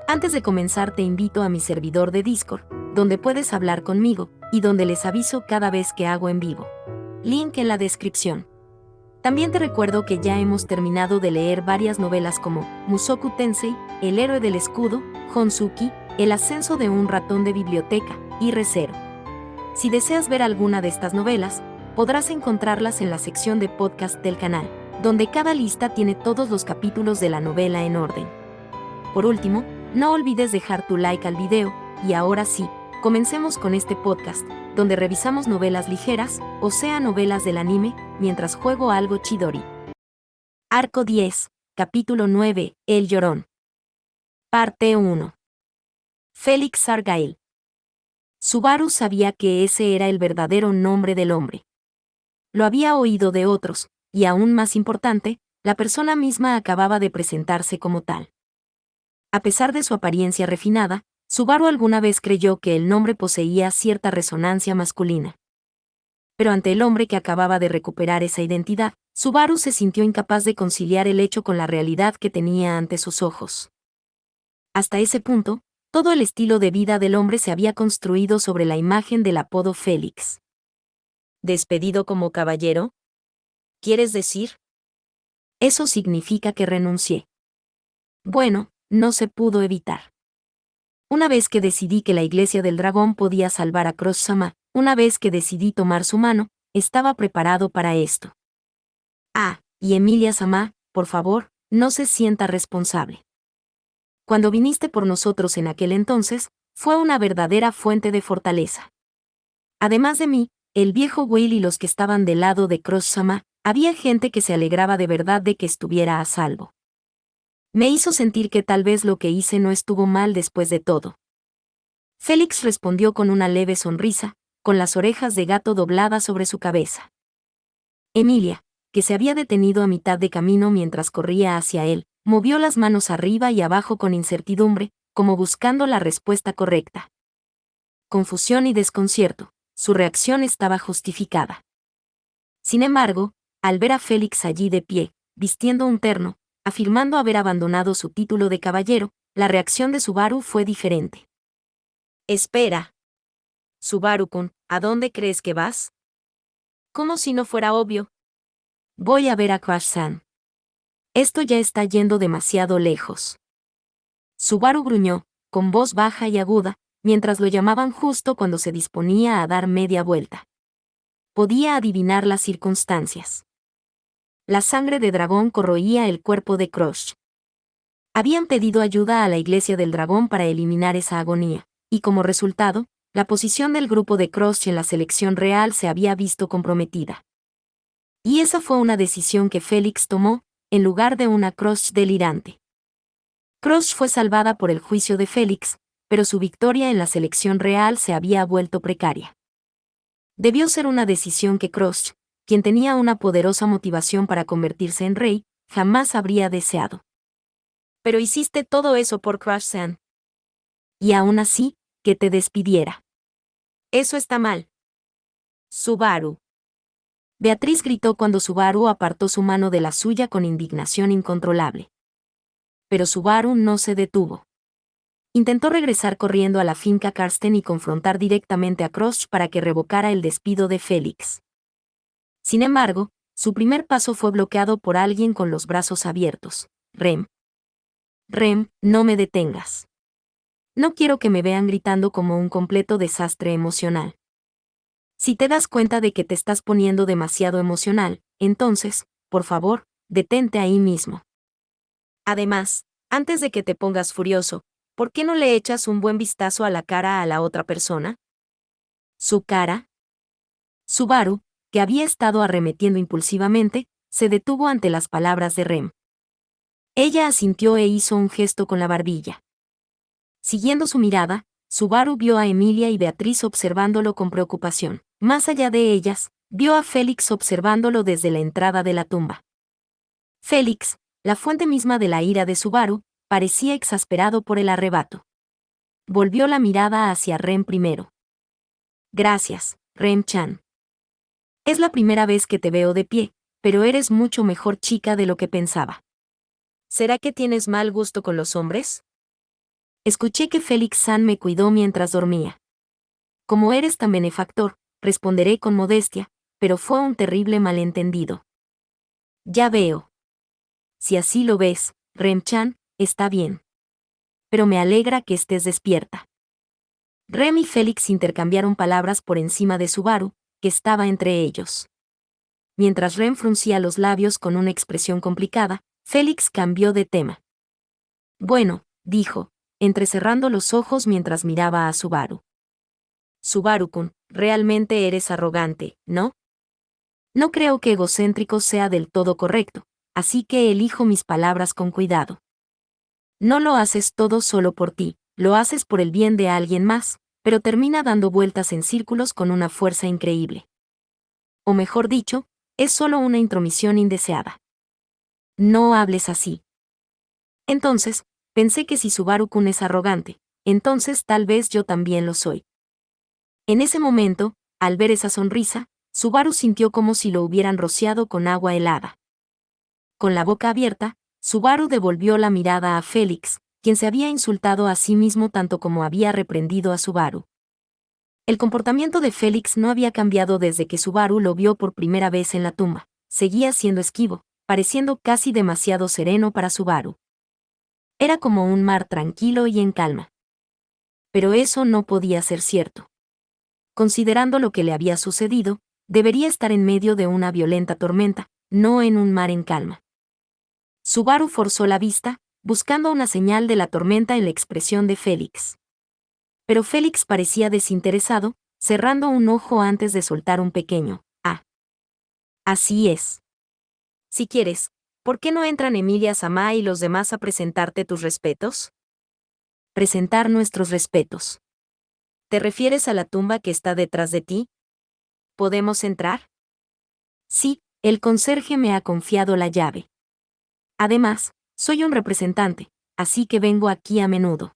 Antes de comenzar te invito a mi servidor de Discord, donde puedes hablar conmigo, y donde les aviso cada vez que hago en vivo. Link en la descripción. También te recuerdo que ya hemos terminado de leer varias novelas como Mushoku Tensei, El héroe del escudo, Honsuki, El ascenso de un ratón de biblioteca, y Re:Zero. Si deseas ver alguna de estas novelas, podrás encontrarlas en la sección de podcast del canal, donde cada lista tiene todos los capítulos de la novela en orden. Por último, no olvides dejar tu like al video, y ahora sí, comencemos con este podcast, donde revisamos novelas ligeras, o sea novelas del anime, mientras juego algo Chidori. Arco 10, capítulo 9, El Llorón. Parte 1. Felix Argyle. Subaru sabía que ese era el verdadero nombre del hombre. Lo había oído de otros, y aún más importante, la persona misma acababa de presentarse como tal. A pesar de su apariencia refinada, Subaru alguna vez creyó que el nombre poseía cierta resonancia masculina. Pero ante el hombre que acababa de recuperar esa identidad, Subaru se sintió incapaz de conciliar el hecho con la realidad que tenía ante sus ojos. Hasta ese punto, todo el estilo de vida del hombre se había construido sobre la imagen del apodo Félix. ¿Despedido como caballero? ¿Quieres decir? Eso significa que renuncié. Bueno, no se pudo evitar. Una vez que decidí que la Iglesia del Dragón podía salvar a Cross-sama, una vez que decidí tomar su mano, estaba preparado para esto. Ah, y Emilia-sama, por favor, no se sienta responsable. Cuando viniste por nosotros en aquel entonces, fue una verdadera fuente de fortaleza. Además de mí, el viejo Will y los que estaban del lado de Cross-sama, había gente que se alegraba de verdad de que estuviera a salvo. Me hizo sentir que tal vez lo que hice no estuvo mal después de todo. Félix respondió con una leve sonrisa, con las orejas de gato dobladas sobre su cabeza. Emilia, que se había detenido a mitad de camino mientras corría hacia él, movió las manos arriba y abajo con incertidumbre, como buscando la respuesta correcta. Confusión y desconcierto, su reacción estaba justificada. Sin embargo, al ver a Félix allí de pie, vistiendo un terno, afirmando haber abandonado su título de caballero, la reacción de Subaru fue diferente. Espera. Subaru-kun, ¿a dónde crees que vas? Como si no fuera obvio. Voy a ver a Crash-san. Esto ya está yendo demasiado lejos. Subaru gruñó, con voz baja y aguda, mientras lo llamaban justo cuando se disponía a dar media vuelta. Podía adivinar las circunstancias. La sangre de dragón corroía el cuerpo de Crush. Habían pedido ayuda a la Iglesia del Dragón para eliminar esa agonía, y como resultado, la posición del grupo de Crush en la selección real se había visto comprometida. Y esa fue una decisión que Félix tomó, en lugar de una Crush delirante. Crush fue salvada por el juicio de Félix, pero su victoria en la selección real se había vuelto precaria. Debió ser una decisión que Crush, quien tenía una poderosa motivación para convertirse en rey, jamás habría deseado. Pero hiciste todo eso por Crush-san. Y aún así, que te despidiera. Eso está mal. Subaru. Beatriz gritó cuando Subaru apartó su mano de la suya con indignación incontrolable. Pero Subaru no se detuvo. Intentó regresar corriendo a la finca Karsten y confrontar directamente a Crush para que revocara el despido de Félix. Sin embargo, su primer paso fue bloqueado por alguien con los brazos abiertos. Rem. Rem, no me detengas. No quiero que me vean gritando como un completo desastre emocional. Si te das cuenta de que te estás poniendo demasiado emocional, entonces, por favor, detente ahí mismo. Además, antes de que te pongas furioso, ¿por qué no le echas un buen vistazo a la cara a la otra persona? ¿Su cara? Subaru, que había estado arremetiendo impulsivamente, se detuvo ante las palabras de Rem. Ella asintió e hizo un gesto con la barbilla. Siguiendo su mirada, Subaru vio a Emilia y Beatriz observándolo con preocupación. Más allá de ellas, vio a Félix observándolo desde la entrada de la tumba. Félix, la fuente misma de la ira de Subaru, parecía exasperado por el arrebato. Volvió la mirada hacia Rem primero. Gracias, Rem-chan. Es la primera vez que te veo de pie, pero eres mucho mejor chica de lo que pensaba. ¿Será que tienes mal gusto con los hombres? Escuché que Félix-san me cuidó mientras dormía. Como eres tan benefactor, responderé con modestia, pero fue un terrible malentendido. Ya veo. Si así lo ves, Rem-chan, está bien. Pero me alegra que estés despierta. Rem y Félix intercambiaron palabras por encima de Subaru, que estaba entre ellos. Mientras Rem fruncía los labios con una expresión complicada, Félix cambió de tema. Bueno, dijo, entrecerrando los ojos mientras miraba a Subaru. Subaru-kun, realmente eres arrogante, ¿no? No creo que egocéntrico sea del todo correcto, así que elijo mis palabras con cuidado. No lo haces todo solo por ti, lo haces por el bien de alguien más, pero termina dando vueltas en círculos con una fuerza increíble. O mejor dicho, es solo una intromisión indeseada. No hables así. Entonces, pensé que si Subaru-kun es arrogante, entonces tal vez yo también lo soy. En ese momento, al ver esa sonrisa, Subaru sintió como si lo hubieran rociado con agua helada. Con la boca abierta, Subaru devolvió la mirada a Félix, quien se había insultado a sí mismo tanto como había reprendido a Subaru. El comportamiento de Félix no había cambiado desde que Subaru lo vio por primera vez en la tumba. Seguía siendo esquivo, pareciendo casi demasiado sereno para Subaru. Era como un mar tranquilo y en calma. Pero eso no podía ser cierto. Considerando lo que le había sucedido, debería estar en medio de una violenta tormenta, no en un mar en calma. Subaru forzó la vista, buscando una señal de la tormenta en la expresión de Félix. Pero Félix parecía desinteresado, cerrando un ojo antes de soltar un pequeño «ah». Así es. Si quieres, ¿por qué no entran Emilia-sama y los demás a presentarte tus respetos? Presentar nuestros respetos. ¿Te refieres a la tumba que está detrás de ti? ¿Podemos entrar? Sí, el conserje me ha confiado la llave. Además, soy un representante, así que vengo aquí a menudo.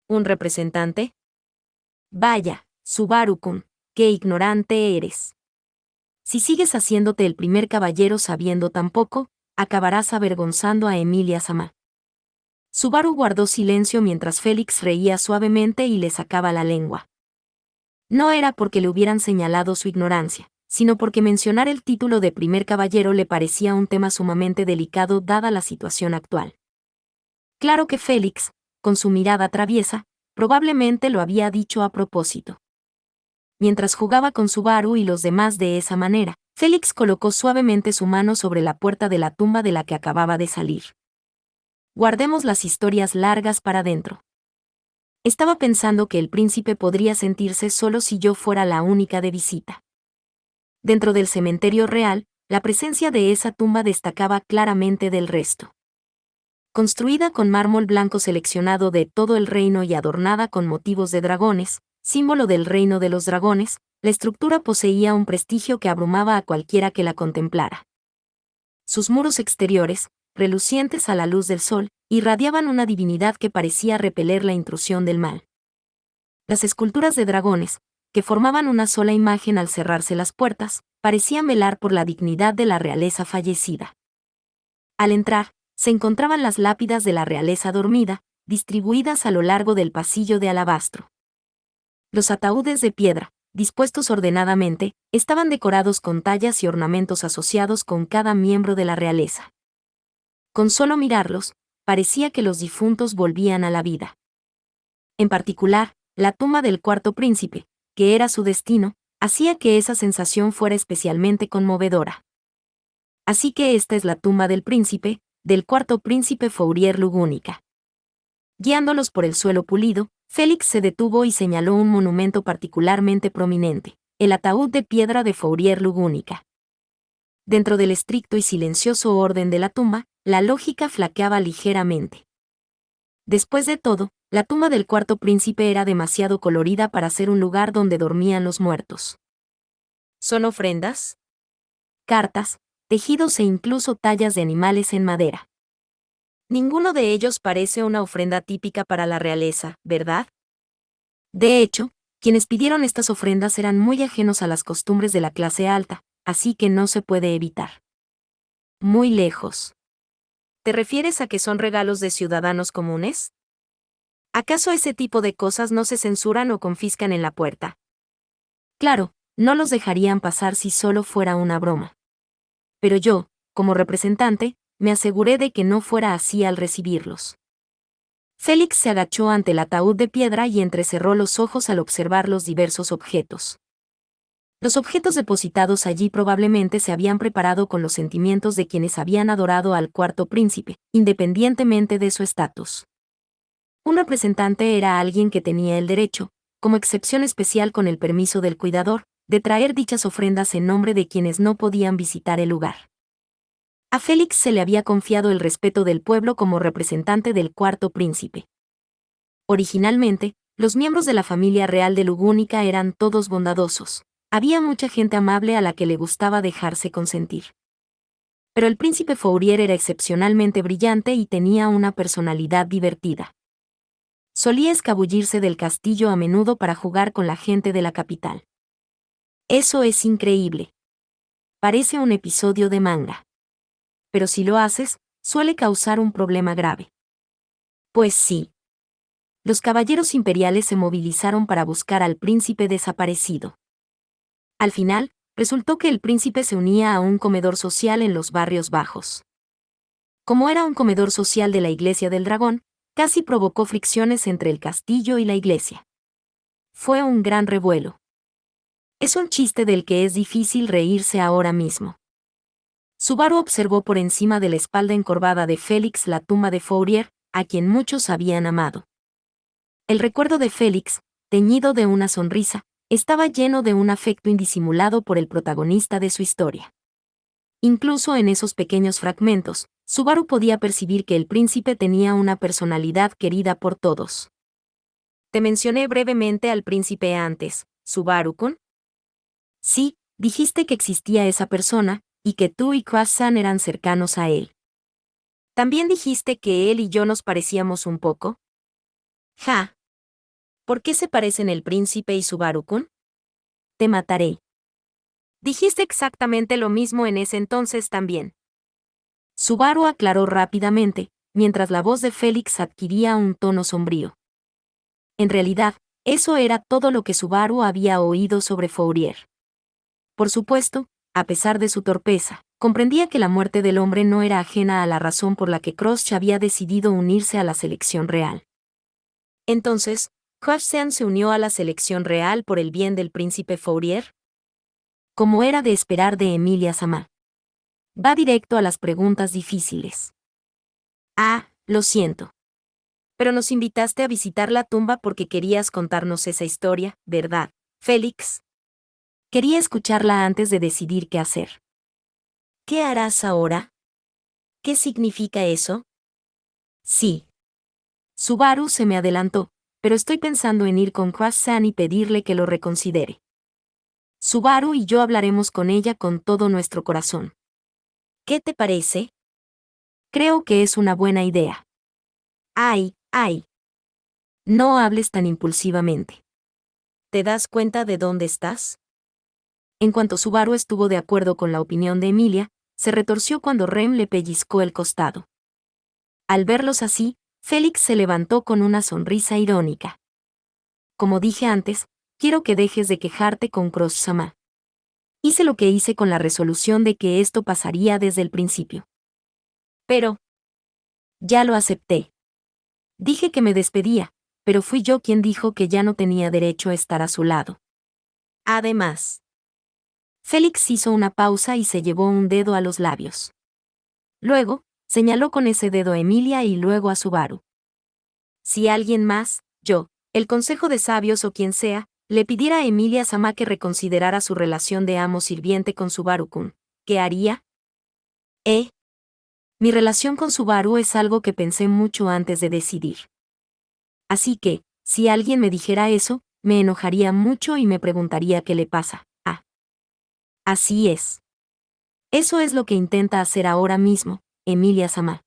¿Un representante? Vaya, Subaru-kun, qué ignorante eres. Si sigues haciéndote el primer caballero sabiendo tan poco, acabarás avergonzando a Emilia-sama. Subaru guardó silencio mientras Félix reía suavemente y le sacaba la lengua. No era porque le hubieran señalado su ignorancia, sino porque mencionar el título de primer caballero le parecía un tema sumamente delicado dada la situación actual. Claro que Félix, con su mirada traviesa, probablemente lo había dicho a propósito. Mientras jugaba con Subaru y los demás de esa manera, Félix colocó suavemente su mano sobre la puerta de la tumba de la que acababa de salir. Guardemos las historias largas para dentro. Estaba pensando que el príncipe podría sentirse solo si yo fuera la única de visita. Dentro del cementerio real, la presencia de esa tumba destacaba claramente del resto. Construida con mármol blanco seleccionado de todo el reino y adornada con motivos de dragones, símbolo del reino de los dragones, la estructura poseía un prestigio que abrumaba a cualquiera que la contemplara. Sus muros exteriores, relucientes a la luz del sol, irradiaban una divinidad que parecía repeler la intrusión del mal. Las esculturas de dragones, que formaban una sola imagen al cerrarse las puertas, parecían velar por la dignidad de la realeza fallecida. Al entrar, se encontraban las lápidas de la realeza dormida, distribuidas a lo largo del pasillo de alabastro. Los ataúdes de piedra, dispuestos ordenadamente, estaban decorados con tallas y ornamentos asociados con cada miembro de la realeza. Con solo mirarlos, parecía que los difuntos volvían a la vida. En particular, la tumba del cuarto príncipe, que era su destino, hacía que esa sensación fuera especialmente conmovedora. Así que esta es la tumba del cuarto príncipe Fourier Lugúnica. Guiándolos por el suelo pulido, Félix se detuvo y señaló un monumento particularmente prominente, el ataúd de piedra de Fourier Lugúnica. Dentro del estricto y silencioso orden de la tumba, la lógica flaqueaba ligeramente. Después de todo, la tumba del cuarto príncipe era demasiado colorida para ser un lugar donde dormían los muertos. ¿Son ofrendas? Cartas, tejidos e incluso tallas de animales en madera. Ninguno de ellos parece una ofrenda típica para la realeza, ¿verdad? De hecho, quienes pidieron estas ofrendas eran muy ajenos a las costumbres de la clase alta, así que no se puede evitar. Muy lejos. ¿Te refieres a que son regalos de ciudadanos comunes? ¿Acaso ese tipo de cosas no se censuran o confiscan en la puerta? Claro, no los dejarían pasar si solo fuera una broma. Pero yo, como representante, me aseguré de que no fuera así al recibirlos. Félix se agachó ante el ataúd de piedra y entrecerró los ojos al observar los diversos objetos. Los objetos depositados allí probablemente se habían preparado con los sentimientos de quienes habían adorado al cuarto príncipe, independientemente de su estatus. Un representante era alguien que tenía el derecho, como excepción especial con el permiso del cuidador, de traer dichas ofrendas en nombre de quienes no podían visitar el lugar. A Félix se le había confiado el respeto del pueblo como representante del cuarto príncipe. Originalmente, los miembros de la familia real de Lugúnica eran todos bondadosos. Había mucha gente amable a la que le gustaba dejarse consentir. Pero el príncipe Fourier era excepcionalmente brillante y tenía una personalidad divertida. Solía escabullirse del castillo a menudo para jugar con la gente de la capital. Eso es increíble. Parece un episodio de manga. Pero si lo haces, suele causar un problema grave. Pues sí. Los caballeros imperiales se movilizaron para buscar al príncipe desaparecido. Al final, resultó que el príncipe se unía a un comedor social en los barrios bajos. Como era un comedor social de la Iglesia del Dragón, casi provocó fricciones entre el castillo y la iglesia. Fue un gran revuelo. Es un chiste del que es difícil reírse ahora mismo. Subaru observó por encima de la espalda encorvada de Félix la tumba de Fourier, a quien muchos habían amado. El recuerdo de Félix, teñido de una sonrisa, estaba lleno de un afecto indisimulado por el protagonista de su historia. Incluso en esos pequeños fragmentos, Subaru podía percibir que el príncipe tenía una personalidad querida por todos. Te mencioné brevemente al príncipe antes, Subaru-kun. Sí, dijiste que existía esa persona, y que tú y Crash-san eran cercanos a él. ¿También dijiste que él y yo nos parecíamos un poco? Ja. ¿Por qué se parecen el príncipe y Subaru-kun? Te mataré. Dijiste exactamente lo mismo en ese entonces también. Subaru aclaró rápidamente, mientras la voz de Félix adquiría un tono sombrío. En realidad, eso era todo lo que Subaru había oído sobre Fourier. Por supuesto, a pesar de su torpeza, comprendía que la muerte del hombre no era ajena a la razón por la que Crush había decidido unirse a la selección real. Entonces, Crush-san se unió a la selección real por el bien del príncipe Fourier. Como era de esperar de Emilia Samá. Va directo a las preguntas difíciles. Ah, lo siento. Pero nos invitaste a visitar la tumba porque querías contarnos esa historia, ¿verdad, Félix? Quería escucharla antes de decidir qué hacer. ¿Qué harás ahora? ¿Qué significa eso? Sí. Subaru se me adelantó, pero estoy pensando en ir con Crush-san y pedirle que lo reconsidere. Subaru y yo hablaremos con ella con todo nuestro corazón. ¿Qué te parece? Creo que es una buena idea. Ay, ay. No hables tan impulsivamente. ¿Te das cuenta de dónde estás? En cuanto Subaru estuvo de acuerdo con la opinión de Emilia, se retorció cuando Rem le pellizcó el costado. Al verlos así, Félix se levantó con una sonrisa irónica. Como dije antes, quiero que dejes de quejarte con Crush-sama. Hice lo que hice con la resolución de que esto pasaría desde el principio. Pero ya lo acepté. Dije que me despedía, pero fui yo quien dijo que ya no tenía derecho a estar a su lado. Además, Félix hizo una pausa y se llevó un dedo a los labios. Luego, señaló con ese dedo a Emilia y luego a Subaru. Si alguien más, yo, el Consejo de Sabios o quien sea, le pidiera a Emilia Samá que reconsiderara su relación de amo-sirviente con Subaru-kun, ¿qué haría? Mi relación con Subaru es algo que pensé mucho antes de decidir. Así que, si alguien me dijera eso, me enojaría mucho y me preguntaría qué le pasa. Ah. Así es. Eso es lo que intenta hacer ahora mismo, Emilia Samá.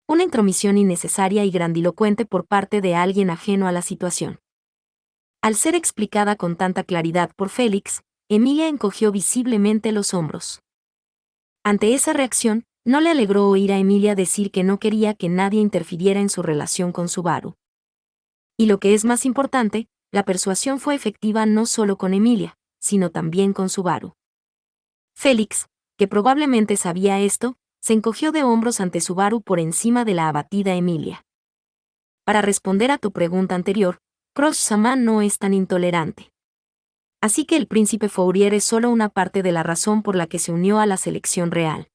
Una intromisión innecesaria y grandilocuente por parte de alguien ajeno a la situación. Al ser explicada con tanta claridad por Félix, Emilia encogió visiblemente los hombros. Ante esa reacción, no le alegró oír a Emilia decir que no quería que nadie interfiriera en su relación con Subaru. Y lo que es más importante, la persuasión fue efectiva no solo con Emilia, sino también con Subaru. Félix, que probablemente sabía esto, se encogió de hombros ante Subaru por encima de la abatida Emilia. Para responder a tu pregunta anterior, Cross-sama no es tan intolerante. Así que el príncipe Fourier es solo una parte de la razón por la que se unió a la selección real.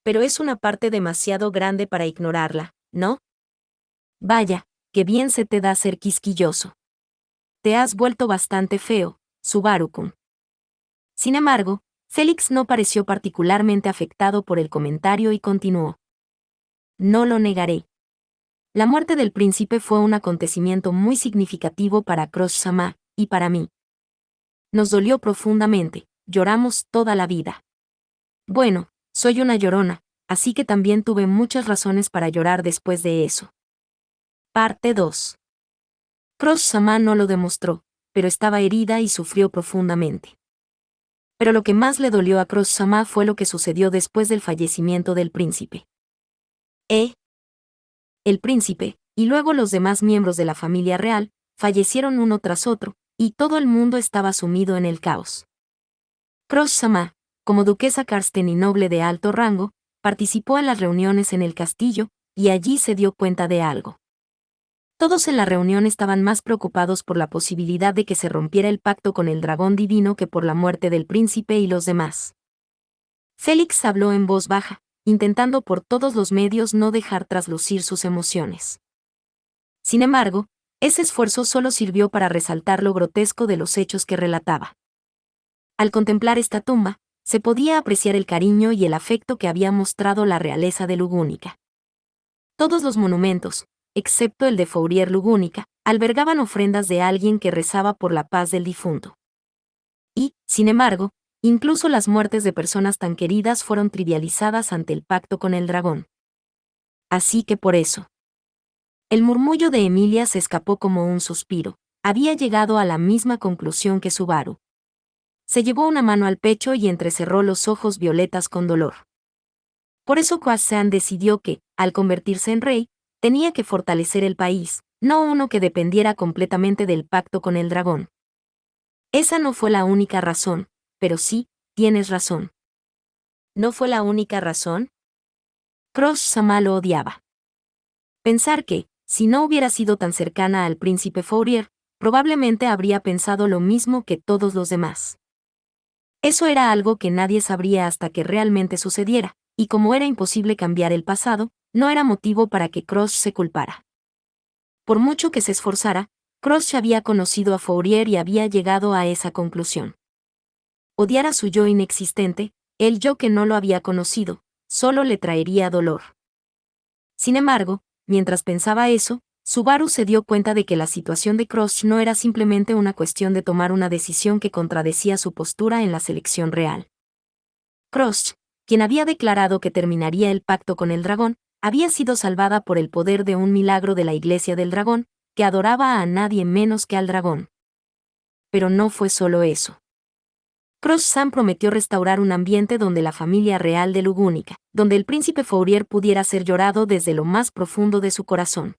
Pero es una parte demasiado grande para ignorarla, ¿no? Vaya, que bien se te da ser quisquilloso. Te has vuelto bastante feo, Subaru-kun. Sin embargo, Félix no pareció particularmente afectado por el comentario y continuó. No lo negaré. La muerte del príncipe fue un acontecimiento muy significativo para Cross-sama, y para mí. Nos dolió profundamente, lloramos toda la vida. Bueno, soy una llorona, así que también tuve muchas razones para llorar después de eso. Parte 2. Cross-sama no lo demostró, pero estaba herida y sufrió profundamente. Pero lo que más le dolió a Cross-sama fue lo que sucedió después del fallecimiento del príncipe. El príncipe, y luego los demás miembros de la familia real, fallecieron uno tras otro, y todo el mundo estaba sumido en el caos. Cross-sama, como duquesa Karsten y noble de alto rango, participó en las reuniones en el castillo, y allí se dio cuenta de algo. Todos en la reunión estaban más preocupados por la posibilidad de que se rompiera el pacto con el dragón divino que por la muerte del príncipe y los demás. Félix habló en voz baja, intentando por todos los medios no dejar traslucir sus emociones. Sin embargo, ese esfuerzo solo sirvió para resaltar lo grotesco de los hechos que relataba. Al contemplar esta tumba, se podía apreciar el cariño y el afecto que había mostrado la realeza de Lugúnica. Todos los monumentos, excepto el de Fourier Lugúnica, albergaban ofrendas de alguien que rezaba por la paz del difunto. Y, sin embargo, incluso las muertes de personas tan queridas fueron trivializadas ante el pacto con el dragón. Así que por eso. El murmullo de Emilia se escapó como un suspiro. Había llegado a la misma conclusión que Subaru. Se llevó una mano al pecho y entrecerró los ojos violetas con dolor. Por eso Kwassean decidió que, al convertirse en rey, tenía que fortalecer el país, no uno que dependiera completamente del pacto con el dragón. Esa no fue la única razón, pero sí, tienes razón. ¿No fue la única razón? Cross-sama lo odiaba. Pensar que, si no hubiera sido tan cercana al príncipe Fourier, probablemente habría pensado lo mismo que todos los demás. Eso era algo que nadie sabría hasta que realmente sucediera, y como era imposible cambiar el pasado, no era motivo para que Cross se culpara. Por mucho que se esforzara, Cross había conocido a Fourier y había llegado a esa conclusión. Odiar a su yo inexistente, el yo que no lo había conocido, solo le traería dolor. Sin embargo, mientras pensaba eso, Subaru se dio cuenta de que la situación de Cross no era simplemente una cuestión de tomar una decisión que contradecía su postura en la selección real. Cross, quien había declarado que terminaría el pacto con el dragón, había sido salvada por el poder de un milagro de la Iglesia del Dragón, que adoraba a nadie menos que al dragón. Pero no fue solo eso. Cross-san prometió restaurar un ambiente donde la familia real de Lugúnica, donde el príncipe Fourier pudiera ser llorado desde lo más profundo de su corazón.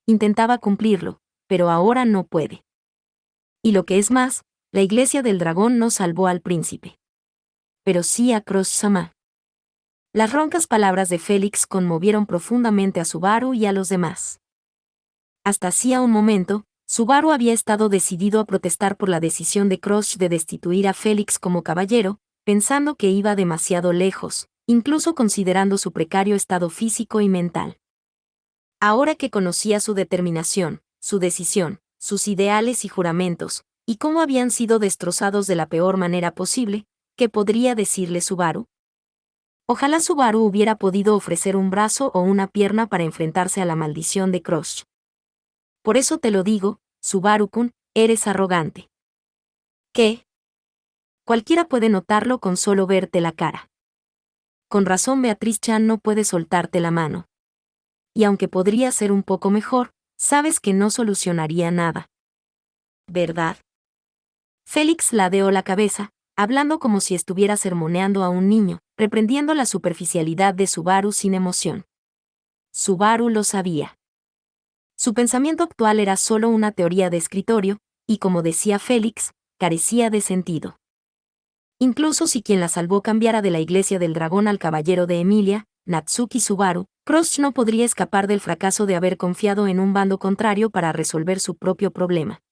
Intentaba cumplirlo, pero ahora no puede. Y lo que es más, la Iglesia del Dragón no salvó al príncipe. Pero sí a Cross-sama. Las roncas palabras de Félix conmovieron profundamente a Subaru y a los demás. Hasta hacía un momento, Subaru había estado decidido a protestar por la decisión de Cross de destituir a Félix como caballero, pensando que iba demasiado lejos, incluso considerando su precario estado físico y mental. Ahora que conocía su determinación, su decisión, sus ideales y juramentos, y cómo habían sido destrozados de la peor manera posible, ¿qué podría decirle Subaru? Ojalá Subaru hubiera podido ofrecer un brazo o una pierna para enfrentarse a la maldición de Cross. Por eso te lo digo, Subaru-kun, eres arrogante. ¿Qué? Cualquiera puede notarlo con solo verte la cara. Con razón Beatriz-chan no puede soltarte la mano. Y aunque podría ser un poco mejor, sabes que no solucionaría nada. ¿Verdad? Félix ladeó la cabeza, hablando como si estuviera sermoneando a un niño, reprendiendo la superficialidad de Subaru sin emoción. Subaru lo sabía. Su pensamiento actual era solo una teoría de escritorio, y como decía Félix, carecía de sentido. Incluso si quien la salvó cambiara de la Iglesia del Dragón al Caballero de Emilia, Natsuki Subaru, Crush no podría escapar del fracaso de haber confiado en un bando contrario para resolver su propio problema.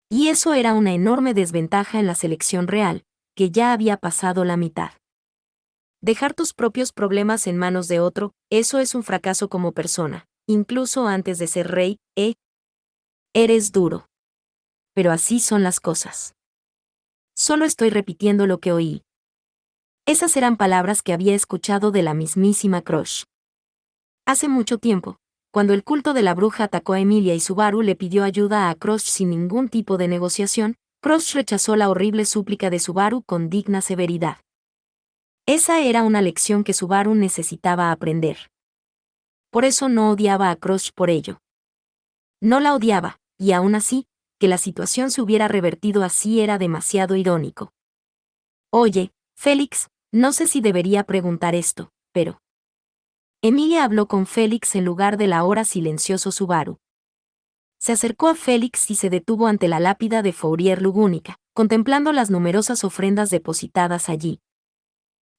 Y eso era una enorme desventaja en la selección real, que ya había pasado la mitad. Dejar tus propios problemas en manos de otro, eso es un fracaso como persona, incluso antes de ser rey, eres duro. Pero así son las cosas. Solo estoy repitiendo lo que oí. Esas eran palabras que había escuchado de la mismísima Crush. Hace mucho tiempo, cuando el culto de la bruja atacó a Emilia y Subaru le pidió ayuda a Crush sin ningún tipo de negociación, Crush rechazó la horrible súplica de Subaru con digna severidad. Esa era una lección que Subaru necesitaba aprender. Por eso no odiaba a Crush por ello. No la odiaba, y aún así, que la situación se hubiera revertido así era demasiado irónico. Oye, Félix, no sé si debería preguntar esto, pero... Emilia habló con Félix en lugar del ahora silencioso Subaru. Se acercó a Félix y se detuvo ante la lápida de Fourier Lugúnica, contemplando las numerosas ofrendas depositadas allí.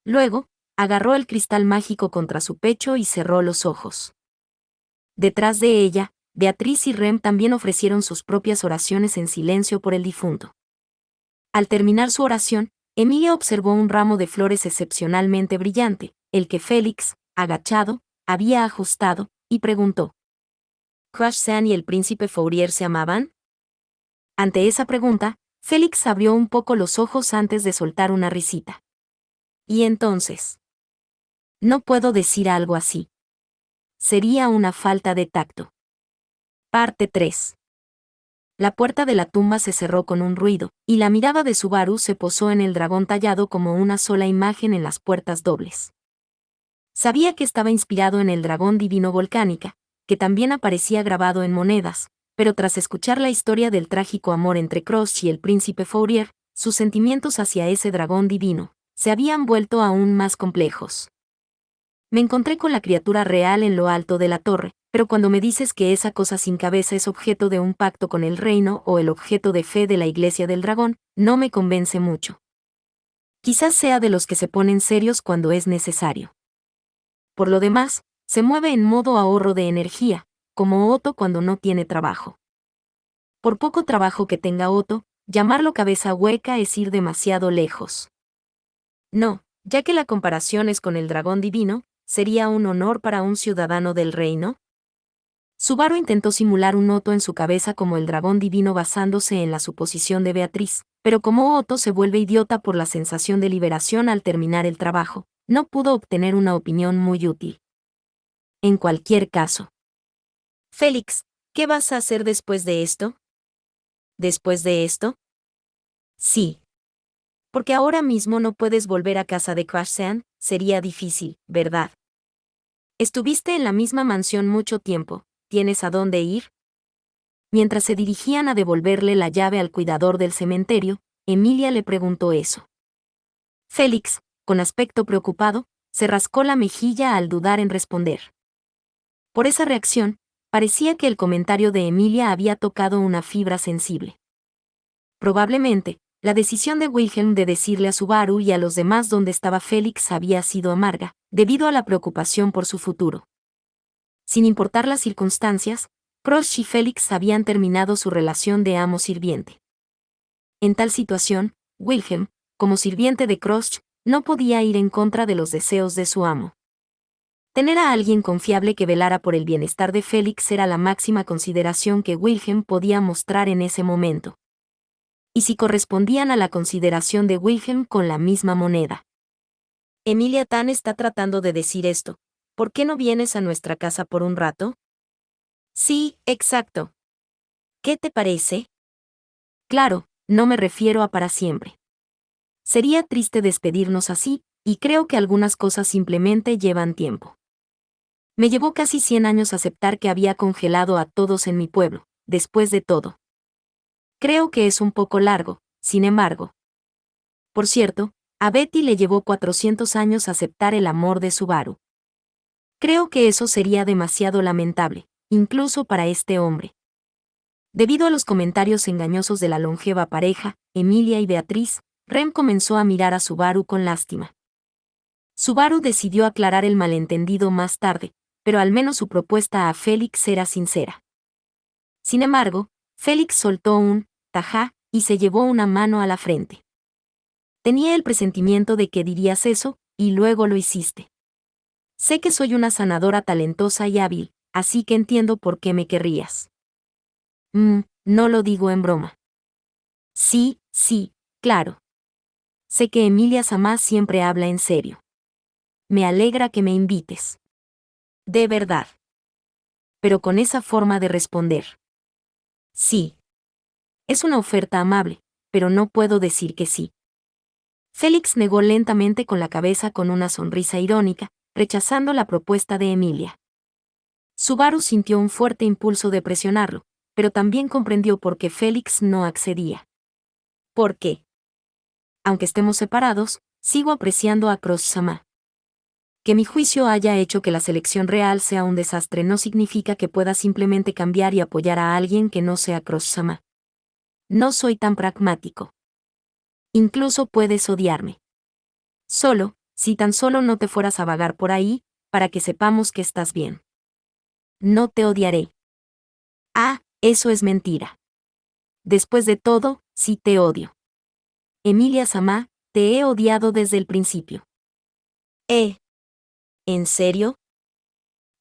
Luego, agarró el cristal mágico contra su pecho y cerró los ojos. Detrás de ella, Beatriz y Rem también ofrecieron sus propias oraciones en silencio por el difunto. Al terminar su oración, Emilia observó un ramo de flores excepcionalmente brillante, el que Félix, agachado, había ajustado, y preguntó: ¿Crush San y el príncipe Fourier se amaban? Ante esa pregunta, Félix abrió un poco los ojos antes de soltar una risita. Y entonces... No puedo decir algo así. Sería una falta de tacto. Parte 3. La puerta de la tumba se cerró con un ruido, y la mirada de Subaru se posó en el dragón tallado como una sola imagen en las puertas dobles. Sabía que estaba inspirado en el dragón divino Volcánica, que también aparecía grabado en monedas, pero tras escuchar la historia del trágico amor entre Crush y el príncipe Fourier, sus sentimientos hacia ese dragón divino se habían vuelto aún más complejos. Me encontré con la criatura real en lo alto de la torre, pero cuando me dices que esa cosa sin cabeza es objeto de un pacto con el reino o el objeto de fe de la Iglesia del Dragón, no me convence mucho. Quizás sea de los que se ponen serios cuando es necesario. Por lo demás, se mueve en modo ahorro de energía, como Otto cuando no tiene trabajo. Por poco trabajo que tenga Otto, llamarlo cabeza hueca es ir demasiado lejos. No, ya que la comparación es con el dragón divino, ¿sería un honor para un ciudadano del reino? Subaru intentó simular un Otto en su cabeza como el dragón divino basándose en la suposición de Beatriz, pero como Otto se vuelve idiota por la sensación de liberación al terminar el trabajo, no pudo obtener una opinión muy útil. En cualquier caso. Félix, ¿qué vas a hacer después de esto? ¿Después de esto? Sí. Porque ahora mismo no puedes volver a casa de Crush San, sería difícil, ¿verdad? Estuviste en la misma mansión mucho tiempo, ¿tienes a dónde ir? Mientras se dirigían a devolverle la llave al cuidador del cementerio, Emilia le preguntó eso. Félix, con aspecto preocupado, se rascó la mejilla al dudar en responder. Por esa reacción, parecía que el comentario de Emilia había tocado una fibra sensible. Probablemente, la decisión de Wilhelm de decirle a Subaru y a los demás dónde estaba Félix había sido amarga, debido a la preocupación por su futuro. Sin importar las circunstancias, Crush y Félix habían terminado su relación de amo-sirviente. En tal situación, Wilhelm, como sirviente de Crush, no podía ir en contra de los deseos de su amo. Tener a alguien confiable que velara por el bienestar de Félix era la máxima consideración que Wilhelm podía mostrar en ese momento. Y si correspondían a la consideración de Wilhelm con la misma moneda. Emilia Tan está tratando de decir esto. ¿Por qué no vienes a nuestra casa por un rato? Sí, exacto. ¿Qué te parece? Claro, no me refiero a para siempre. Sería triste despedirnos así, y creo que algunas cosas simplemente llevan tiempo. Me llevó casi 100 años aceptar que había congelado a todos en mi pueblo, después de todo. Creo que es un poco largo, sin embargo. Por cierto, a Betty le llevó 400 años aceptar el amor de Subaru. Creo que eso sería demasiado lamentable, incluso para este hombre. Debido a los comentarios engañosos de la longeva pareja, Emilia y Beatriz, Rem comenzó a mirar a Subaru con lástima. Subaru decidió aclarar el malentendido más tarde, pero al menos su propuesta a Félix era sincera. Sin embargo, Félix soltó un «tajá» y se llevó una mano a la frente. Tenía el presentimiento de que dirías eso, y luego lo hiciste. Sé que soy una sanadora talentosa y hábil, así que entiendo por qué me querrías. No lo digo en broma. Sí, claro. Sé que Emilia Samá siempre habla en serio. Me alegra que me invites. De verdad. Pero con esa forma de responder. Sí. Es una oferta amable, pero no puedo decir que sí. Félix negó lentamente con la cabeza con una sonrisa irónica, rechazando la propuesta de Emilia. Subaru sintió un fuerte impulso de presionarlo, pero también comprendió por qué Félix no accedía. ¿Por qué? Aunque estemos separados, sigo apreciando a Cross-sama. Que mi juicio haya hecho que la selección real sea un desastre no significa que pueda simplemente cambiar y apoyar a alguien que no sea Cross-sama. No soy tan pragmático. Incluso puedes odiarme. Solo, si tan solo no te fueras a vagar por ahí, para que sepamos que estás bien. No te odiaré. Ah, eso es mentira. Después de todo, sí te odio. Emilia Samá, te he odiado desde el principio. ¿En serio?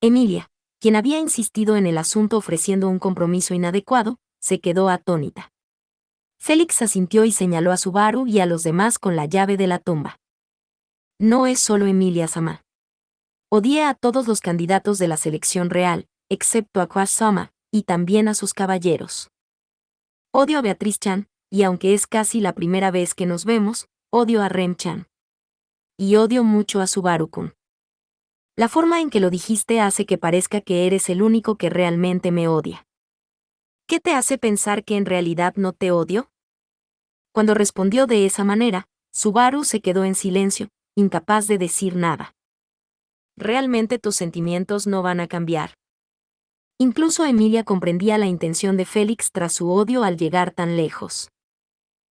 Emilia, quien había insistido en el asunto ofreciendo un compromiso inadecuado, se quedó atónita. Félix asintió y señaló a Subaru y a los demás con la llave de la tumba. No es solo Emilia Samá. Odié a todos los candidatos de la selección real, excepto a Cross-sama, y también a sus caballeros. Odio a Beatriz Chan, y aunque es casi la primera vez que nos vemos, odio a Rem Chan. Y odio mucho a Subaru-kun. La forma en que lo dijiste hace que parezca que eres el único que realmente me odia. ¿Qué te hace pensar que en realidad no te odio? Cuando respondió de esa manera, Subaru se quedó en silencio, incapaz de decir nada. ¿Realmente tus sentimientos no van a cambiar? Incluso Emilia comprendía la intención de Félix tras su odio al llegar tan lejos.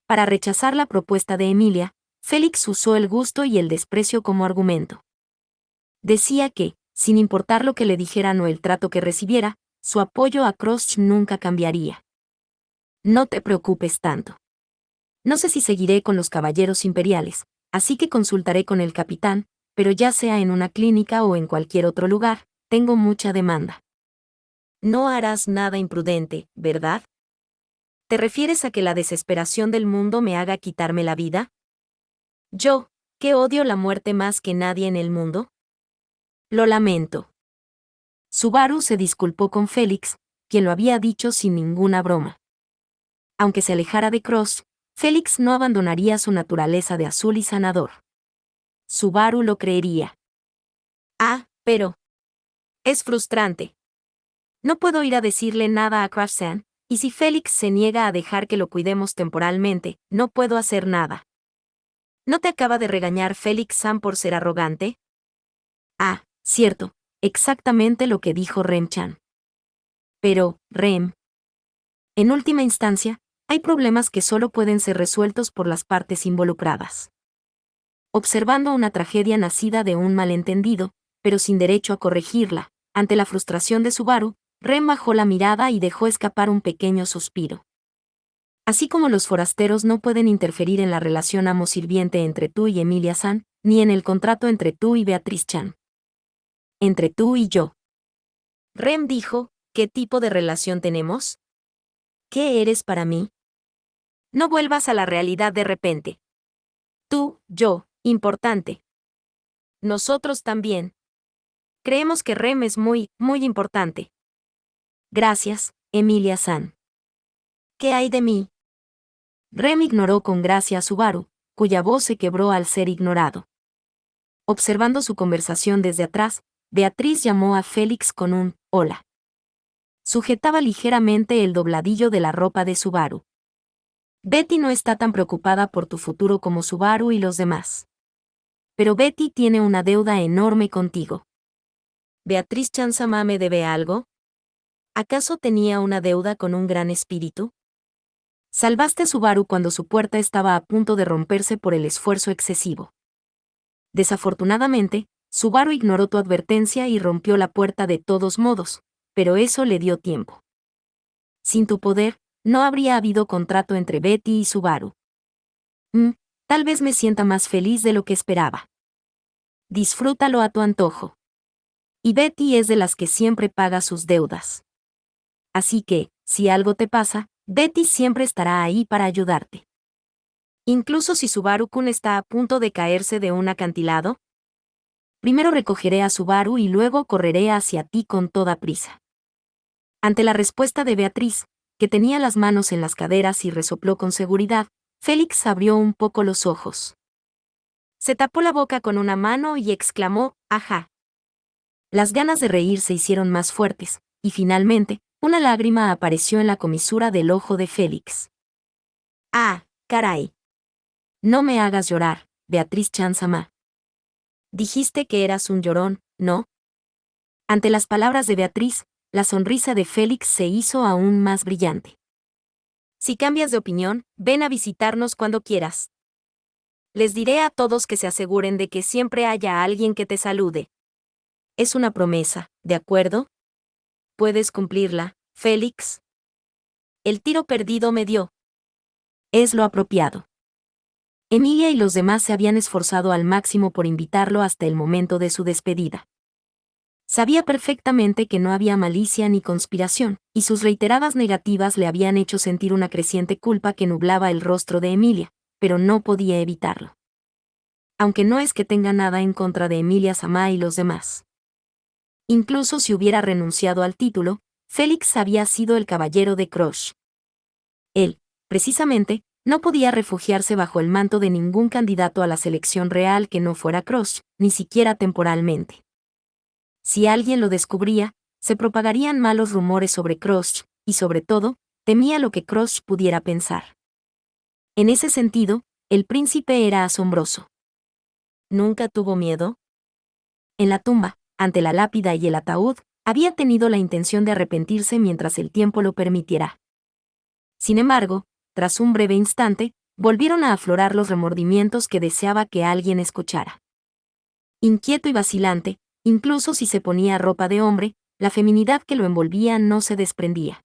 Para rechazar la propuesta de Emilia, Félix usó el gusto y el desprecio como argumento. Decía que, sin importar lo que le dijeran o el trato que recibiera, su apoyo a Cross nunca cambiaría. No te preocupes tanto. No sé si seguiré con los caballeros imperiales, así que consultaré con el capitán, pero ya sea en una clínica o en cualquier otro lugar, tengo mucha demanda. No harás nada imprudente, ¿verdad? ¿Te refieres a que la desesperación del mundo me haga quitarme la vida? Yo, que odio la muerte más que nadie en el mundo. Lo lamento. Subaru se disculpó con Félix, quien lo había dicho sin ninguna broma. Aunque se alejara de Cross, Félix no abandonaría su naturaleza de azul y sanador. Subaru lo creería. Ah, pero... es frustrante. No puedo ir a decirle nada a Crash-san, y si Félix se niega a dejar que lo cuidemos temporalmente, no puedo hacer nada. ¿No te acaba de regañar Félix-san por ser arrogante? Ah, cierto, exactamente lo que dijo Rem-chan. Pero, Rem... en última instancia, hay problemas que solo pueden ser resueltos por las partes involucradas. Observando una tragedia nacida de un malentendido, pero sin derecho a corregirla, ante la frustración de Subaru, Rem bajó la mirada y dejó escapar un pequeño suspiro. Así como los forasteros no pueden interferir en la relación amo-sirviente entre tú y Emilia-san, ni en el contrato entre tú y Beatriz Chan. Entre tú y yo. Rem dijo, ¿qué tipo de relación tenemos? ¿Qué eres para mí? No vuelvas a la realidad de repente. Tú, yo, importante. Nosotros también. Creemos que Rem es muy importante. Gracias, Emilia-san. ¿Qué hay de mí? Rem ignoró con gracia a Subaru, cuya voz se quebró al ser ignorado. Observando su conversación desde atrás, Beatriz llamó a Félix con un «hola». Sujetaba ligeramente el dobladillo de la ropa de Subaru. Betty no está tan preocupada por tu futuro como Subaru y los demás. Pero Betty tiene una deuda enorme contigo. ¿Beatriz Chan-sama me debe algo? ¿Acaso tenía una deuda con un gran espíritu? Salvaste a Subaru cuando su puerta estaba a punto de romperse por el esfuerzo excesivo. Desafortunadamente, Subaru ignoró tu advertencia y rompió la puerta de todos modos, pero eso le dio tiempo. Sin tu poder, no habría habido contrato entre Betty y Subaru. Tal vez me sienta más feliz de lo que esperaba. Disfrútalo a tu antojo. Y Betty es de las que siempre paga sus deudas. Así que, si algo te pasa, Betty siempre estará ahí para ayudarte. Incluso si Subaru-kun está a punto de caerse de un acantilado, primero recogeré a Subaru y luego correré hacia ti con toda prisa. Ante la respuesta de Beatriz, que tenía las manos en las caderas y resopló con seguridad, Félix abrió un poco los ojos. Se tapó la boca con una mano y exclamó, ¡ajá! Las ganas de reír se hicieron más fuertes, y finalmente, una lágrima apareció en la comisura del ojo de Félix. ¡Ah, caray! No me hagas llorar, Beatriz Chan-sama. Dijiste que eras un llorón, ¿no? Ante las palabras de Beatriz, la sonrisa de Félix se hizo aún más brillante. Si cambias de opinión, ven a visitarnos cuando quieras. Les diré a todos que se aseguren de que siempre haya alguien que te salude. Es una promesa, ¿de acuerdo? ¿Puedes cumplirla, Félix? El tiro perdido me dio. Es lo apropiado. Emilia y los demás se habían esforzado al máximo por invitarlo hasta el momento de su despedida. Sabía perfectamente que no había malicia ni conspiración, y sus reiteradas negativas le habían hecho sentir una creciente culpa que nublaba el rostro de Emilia, pero no podía evitarlo. Aunque no es que tenga nada en contra de Emilia-sama y los demás. Incluso si hubiera renunciado al título, Félix había sido el caballero de Crush. Él, precisamente, no podía refugiarse bajo el manto de ningún candidato a la selección real que no fuera Crush, ni siquiera temporalmente. Si alguien lo descubría, se propagarían malos rumores sobre Crush, y sobre todo, temía lo que Crush pudiera pensar. En ese sentido, el príncipe era asombroso. ¿Nunca tuvo miedo? En la tumba, ante la lápida y el ataúd, había tenido la intención de arrepentirse mientras el tiempo lo permitiera. Sin embargo, tras un breve instante, volvieron a aflorar los remordimientos que deseaba que alguien escuchara. Inquieto y vacilante, incluso si se ponía ropa de hombre, la feminidad que lo envolvía no se desprendía.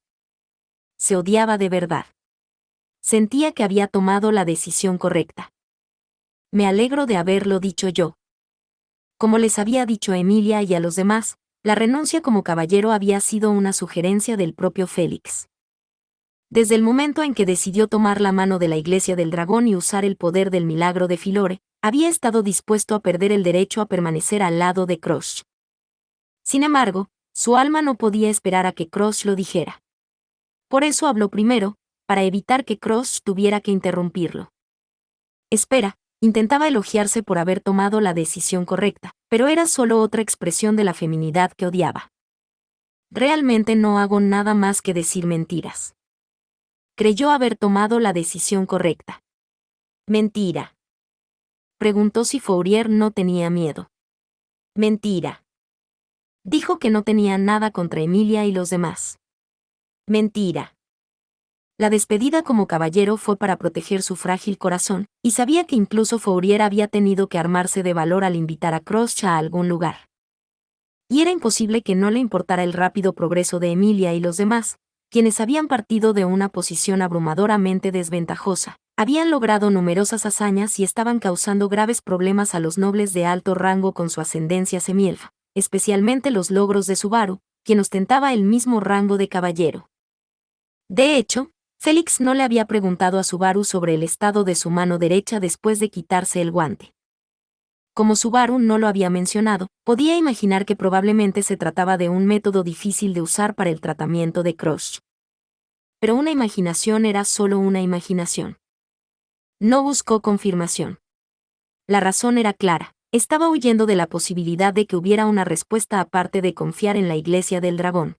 Se odiaba de verdad. Sentía que había tomado la decisión correcta. Me alegro de haberlo dicho yo. Como les había dicho a Emilia y a los demás, la renuncia como caballero había sido una sugerencia del propio Félix. Desde el momento en que decidió tomar la mano de la Iglesia del Dragón y usar el poder del milagro de Filore, había estado dispuesto a perder el derecho a permanecer al lado de Crush. Sin embargo, su alma no podía esperar a que Crush lo dijera. Por eso habló primero, para evitar que Crush tuviera que interrumpirlo. Espera, intentaba elogiarse por haber tomado la decisión correcta, pero era solo otra expresión de la feminidad que odiaba. Realmente no hago nada más que decir mentiras. Creyó haber tomado la decisión correcta. Mentira. Preguntó si Fourier no tenía miedo. Mentira. Dijo que no tenía nada contra Emilia y los demás. Mentira. La despedida como caballero fue para proteger su frágil corazón, y sabía que incluso Fourier había tenido que armarse de valor al invitar a Crush a algún lugar. Y era imposible que no le importara el rápido progreso de Emilia y los demás, quienes habían partido de una posición abrumadoramente desventajosa, habían logrado numerosas hazañas y estaban causando graves problemas a los nobles de alto rango con su ascendencia semielfa, especialmente los logros de Subaru, quien ostentaba el mismo rango de caballero. De hecho, Félix no le había preguntado a Subaru sobre el estado de su mano derecha después de quitarse el guante. Como Subaru no lo había mencionado, podía imaginar que probablemente se trataba de un método difícil de usar para el tratamiento de Crush. Pero una imaginación era solo una imaginación. No buscó confirmación. La razón era clara, estaba huyendo de la posibilidad de que hubiera una respuesta aparte de confiar en la Iglesia del Dragón.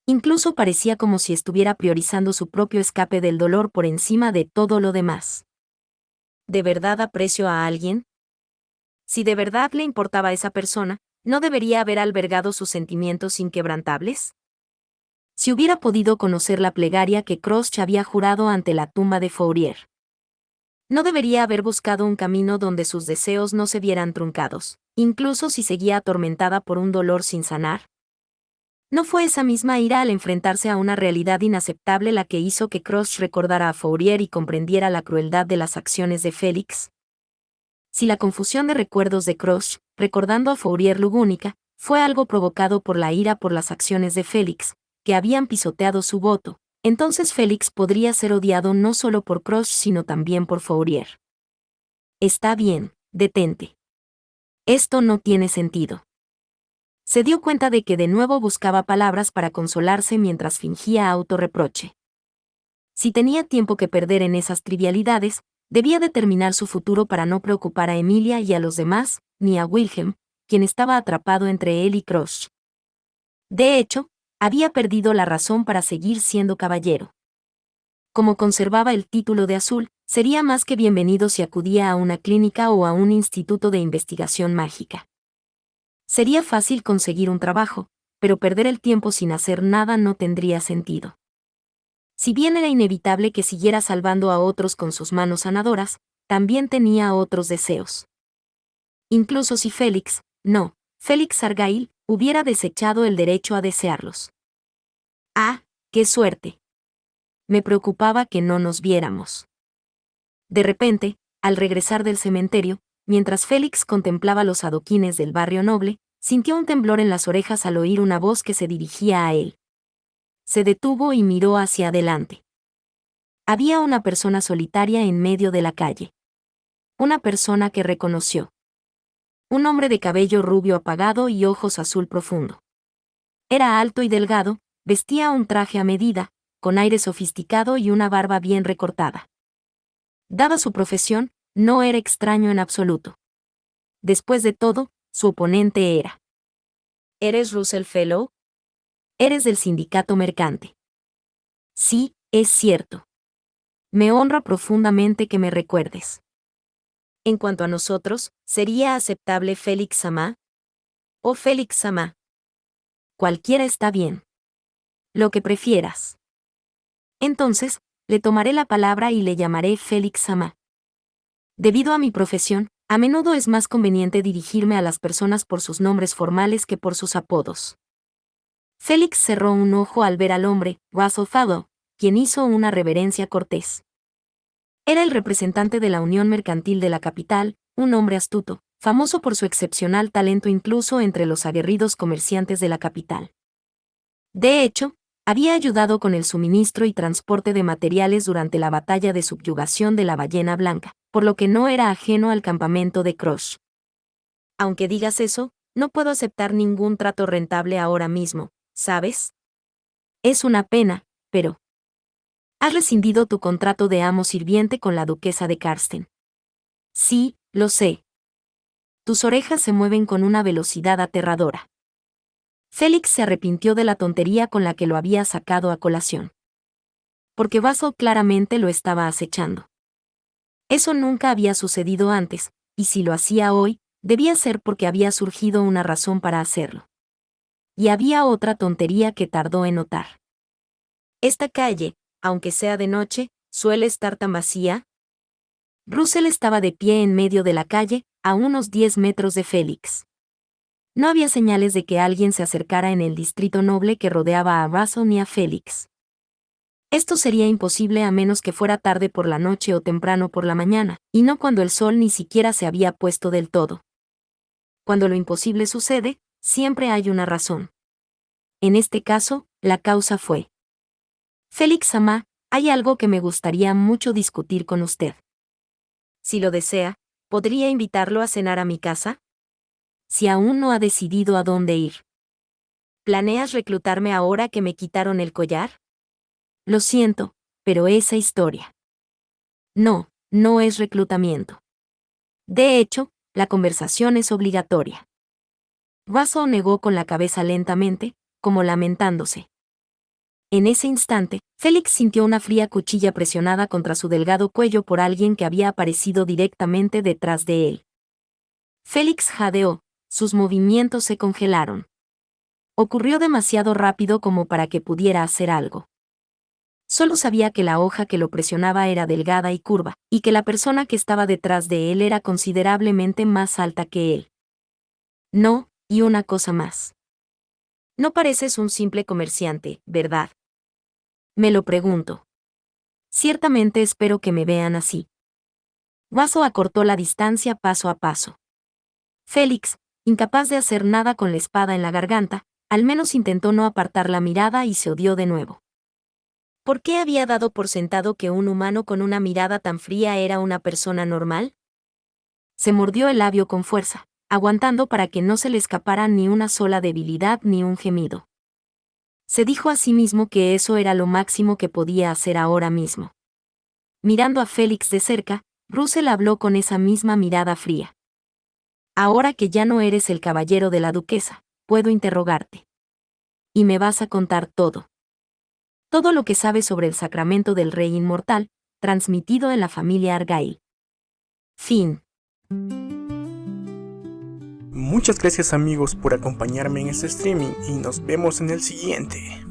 Incluso parecía como si estuviera priorizando su propio escape del dolor por encima de todo lo demás. ¿De verdad aprecio a alguien? Si de verdad le importaba a esa persona, ¿no debería haber albergado sus sentimientos inquebrantables? Si hubiera podido conocer la plegaria que Crush había jurado ante la tumba de Fourier. No debería haber buscado un camino donde sus deseos no se vieran truncados, incluso si seguía atormentada por un dolor sin sanar. ¿No fue esa misma ira al enfrentarse a una realidad inaceptable la que hizo que Crush recordara a Fourier y comprendiera la crueldad de las acciones de Félix? Si la confusión de recuerdos de Crush, recordando a Fourier Lugúnica, fue algo provocado por la ira por las acciones de Félix, que habían pisoteado su voto, entonces Félix podría ser odiado no solo por Crush sino también por Fourier. Está bien, detente. Esto no tiene sentido. Se dio cuenta de que de nuevo buscaba palabras para consolarse mientras fingía autorreproche. Si tenía tiempo que perder en esas trivialidades, debía determinar su futuro para no preocupar a Emilia y a los demás, ni a Wilhelm, quien estaba atrapado entre él y Crush. De hecho, había perdido la razón para seguir siendo caballero. Como conservaba el título de azul, sería más que bienvenido si acudía a una clínica o a un instituto de investigación mágica. Sería fácil conseguir un trabajo, pero perder el tiempo sin hacer nada no tendría sentido. Si bien era inevitable que siguiera salvando a otros con sus manos sanadoras, también tenía otros deseos. Incluso si Félix Argyle, hubiera desechado el derecho a desearlos. ¡Ah, qué suerte! Me preocupaba que no nos viéramos. De repente, al regresar del cementerio, mientras Félix contemplaba los adoquines del barrio noble, sintió un temblor en las orejas al oír una voz que se dirigía a él. Se detuvo y miró hacia adelante. Había una persona solitaria en medio de la calle. Una persona que reconoció. Un hombre de cabello rubio apagado y ojos azul profundo. Era alto y delgado, vestía un traje a medida, con aire sofisticado y una barba bien recortada. Dada su profesión, no era extraño en absoluto. Después de todo, su oponente era. ¿Eres Russell Fellow? Eres del sindicato mercante. Sí, es cierto. Me honra profundamente que me recuerdes. En cuanto a nosotros, ¿sería aceptable Félix Samá? ¿O Félix Samá? Cualquiera está bien. Lo que prefieras. Entonces, le tomaré la palabra y le llamaré Félix Samá. Debido a mi profesión, a menudo es más conveniente dirigirme a las personas por sus nombres formales que por sus apodos. Félix cerró un ojo al ver al hombre, Russell Fellow, quien hizo una reverencia cortés. Era el representante de la Unión Mercantil de la capital, un hombre astuto, famoso por su excepcional talento incluso entre los aguerridos comerciantes de la capital. De hecho, había ayudado con el suministro y transporte de materiales durante la batalla de subyugación de la Ballena Blanca, por lo que no era ajeno al campamento de Crush. Aunque digas eso, no puedo aceptar ningún trato rentable ahora mismo, ¿sabes? Es una pena, pero... Has rescindido tu contrato de amo sirviente con la duquesa de Karsten. Sí, lo sé. Tus orejas se mueven con una velocidad aterradora. Félix se arrepintió de la tontería con la que lo había sacado a colación. Porque Basil claramente lo estaba acechando. Eso nunca había sucedido antes, y si lo hacía hoy, debía ser porque había surgido una razón para hacerlo. Y había otra tontería que tardó en notar. Esta calle, aunque sea de noche, suele estar tan vacía. Russell estaba de pie en medio de la calle, a unos 10 metros de Félix. No había señales de que alguien se acercara en el distrito noble que rodeaba a Russell ni a Félix. Esto sería imposible a menos que fuera tarde por la noche o temprano por la mañana, y no cuando el sol ni siquiera se había puesto del todo. Cuando lo imposible sucede, siempre hay una razón. En este caso, la causa fue: Félix Samá, hay algo que me gustaría mucho discutir con usted. Si lo desea, ¿podría invitarlo a cenar a mi casa? Si aún no ha decidido a dónde ir. ¿Planeas reclutarme ahora que me quitaron el collar? Lo siento, pero esa historia. No, no es reclutamiento. De hecho, la conversación es obligatoria. Russell negó con la cabeza lentamente, como lamentándose. En ese instante, Félix sintió una fría cuchilla presionada contra su delgado cuello por alguien que había aparecido directamente detrás de él. Félix jadeó, sus movimientos se congelaron. Ocurrió demasiado rápido como para que pudiera hacer algo. Solo sabía que la hoja que lo presionaba era delgada y curva, y que la persona que estaba detrás de él era considerablemente más alta que él. No, y una cosa más. No pareces un simple comerciante, ¿verdad? Me lo pregunto. Ciertamente espero que me vean así. Guaso acortó la distancia paso a paso. Félix, incapaz de hacer nada con la espada en la garganta, al menos intentó no apartar la mirada y se odió de nuevo. ¿Por qué había dado por sentado que un humano con una mirada tan fría era una persona normal? Se mordió el labio con fuerza, aguantando para que no se le escapara ni una sola debilidad ni un gemido. Se dijo a sí mismo que eso era lo máximo que podía hacer ahora mismo. Mirando a Félix de cerca, Russell habló con esa misma mirada fría. Ahora que ya no eres el caballero de la duquesa, puedo interrogarte. Y me vas a contar todo. Todo lo que sabes sobre el sacramento del rey inmortal, transmitido en la familia Argyle. Fin. Muchas gracias amigos por acompañarme en este streaming y nos vemos en el siguiente.